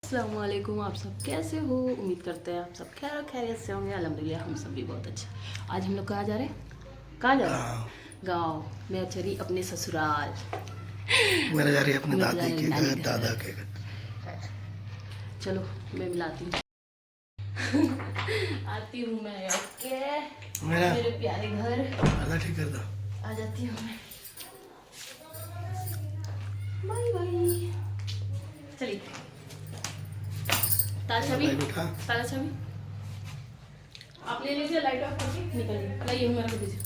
अस्सलामुअलैकुम। आप सब कैसे हो? उम्मीद करते हैं आप सब खैर खैरियत से होंगे। अल्हम्दुलिल्लाह हम सब भी बहुत अच्छे। आज हम लोग कहाँ जा रहे हैं? कहाँ जा रहे हैं? गाँव। मैं चली अपने ससुराल। मेरा जा रही है अपने मैं जा दादी रही के नानी घर, दादा के घर। चलो मैं मिलाती हूँ। आती हूँ मैं। ओके मेरे प्यारे घर अल्लाह ठीक कर दो। आ जाती हूँ मैं। Bye bye. चलिए ताला भी ताला चाबी आप ले लीजिए। लाइट ऑफ करके निकलिए। लाइए मेरे को दीजिए।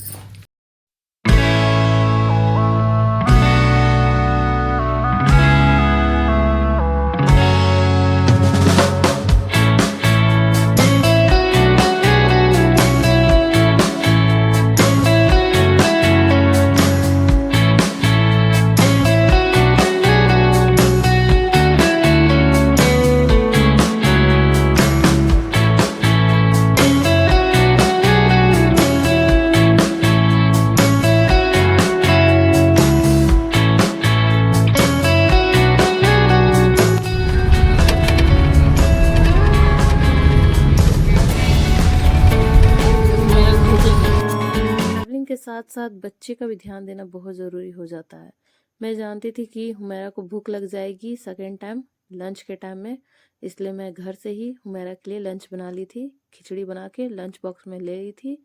ट्रैवलिंग के साथ साथ बच्चे का भी ध्यान देना बहुत ज़रूरी हो जाता है। मैं जानती थी कि हुमैरा को भूख लग जाएगी सेकेंड टाइम लंच के टाइम में, इसलिए मैं घर से ही हुमैरा के लिए लंच बना ली थी। खिचड़ी बना के लंच बॉक्स में ले ली थी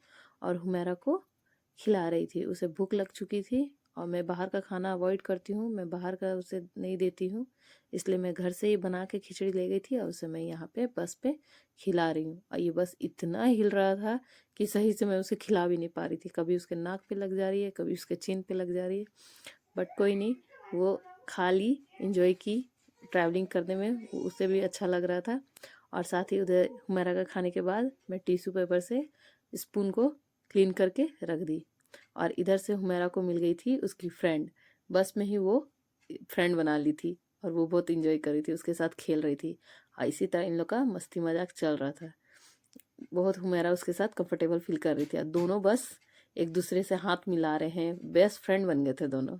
और हुमैरा को खिला रही थी। उसे भूख लग चुकी थी और मैं बाहर का खाना अवॉइड करती हूँ, मैं बाहर का उसे नहीं देती हूँ, इसलिए मैं घर से ही बना के खिचड़ी ले गई थी और उसे मैं यहाँ पे बस पे खिला रही हूँ। और ये बस इतना हिल रहा था कि सही से मैं उसे खिला भी नहीं पा रही थी। कभी उसके नाक पे लग जा रही है, कभी उसके चिन पे लग जा रही है, बट कोई नहीं, वो खा ली, इंजॉय की। ट्रैवलिंग करने में उसे भी अच्छा लग रहा था। और साथ ही उधर हुमैरा का खाने के बाद मैं टिश्यू पेपर से स्पून को क्लीन करके रख दी। और इधर से हुमैरा को मिल गई थी उसकी फ्रेंड। बस में ही वो फ्रेंड बना ली थी और वो बहुत इंजॉय कर रही थी, उसके साथ खेल रही थी। और इसी तरह इन लोग का मस्ती मजाक चल रहा था। बहुत हुमैरा उसके साथ कंफर्टेबल फील कर रही थी। और दोनों बस एक दूसरे से हाथ मिला रहे हैं, बेस्ट फ्रेंड बन गए थे दोनों।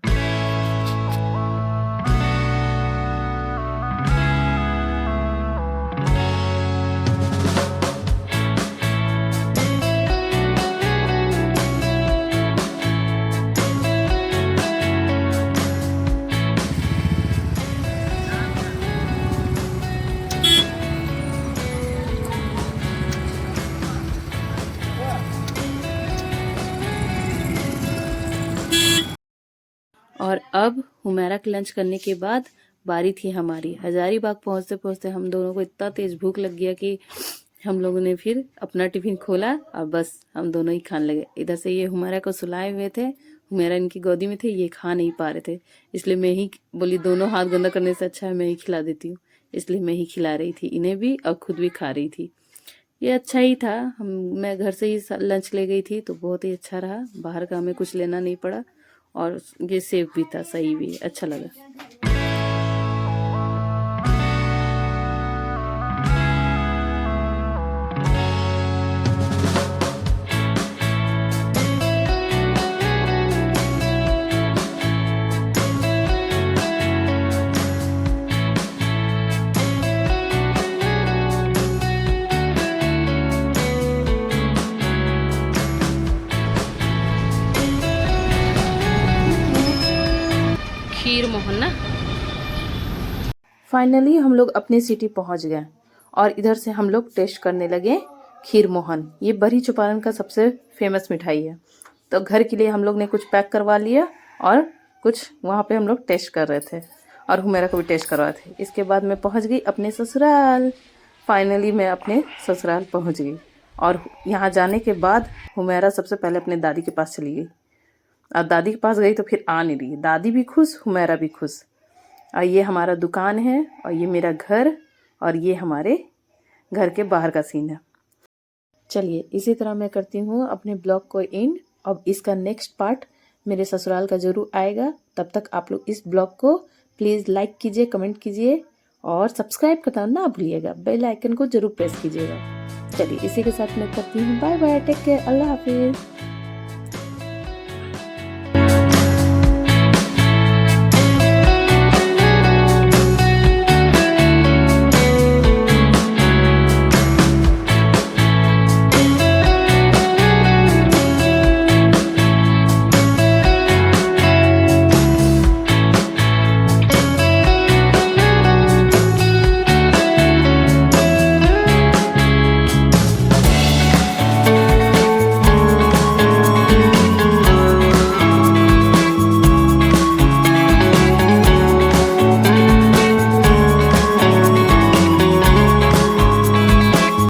और अब हुमैरा के लंच करने के बाद बारी थी हमारी। हजारीबाग पहुंचते पहुंचते हम दोनों को इतना तेज भूख लग गया कि हम लोगों ने फिर अपना टिफिन खोला और बस हम दोनों ही खाने लगे। इधर से ये हुमैरा को सुलाए हुए थे, हुमैरा इनकी गोदी में थे, ये खा नहीं पा रहे थे, इसलिए मैं ही बोली दोनों हाथ गंदा करने से अच्छा है मैं ही खिला देती हूँ। इसलिए मैं ही खिला रही थी इन्हें भी और खुद भी खा रही थी। ये अच्छा ही था। मैं घर से ही लंच ले गई थी तो बहुत ही अच्छा रहा। बाहर का हमें कुछ लेना नहीं पड़ा और ये सेफ भी था, सही भी, अच्छा लगा। खीर मोहन ना। फाइनली हम लोग अपनी सिटी पहुंच गए और इधर से हम लोग टेस्ट करने लगे खीर मोहन। ये बड़ी चंपारण का सबसे फेमस मिठाई है। तो घर के लिए हम लोग ने कुछ पैक करवा लिया और कुछ वहाँ पे हम लोग टेस्ट कर रहे थे और हुमैरा को भी टेस्ट करवाए थे। इसके बाद मैं पहुँच गई अपने ससुराल। फाइनली मैं अपने ससुराल पहुँच गई और यहाँ जाने के बाद हुमैरा सबसे पहले अपने दादी के पास चली गई। और दादी के पास गई तो फिर आ नहीं रही। दादी भी खुश, हुमैरा भी खुश। और ये हमारा दुकान है और ये मेरा घर और ये हमारे घर के बाहर का सीन है। चलिए इसी तरह मैं करती हूँ अपने ब्लॉग को एंड। अब इसका नेक्स्ट पार्ट मेरे ससुराल का ज़रूर आएगा। तब तक आप लोग इस ब्लॉग को प्लीज़ लाइक कीजिए, कमेंट कीजिए और सब्सक्राइब करना ना भूलिएगा। बेल आइकन को ज़रूर प्रेस कीजिएगा। चलिए इसी के साथ मैं करती हूँ बाय बाय, टेक केयर, अल्लाह हाफिज़।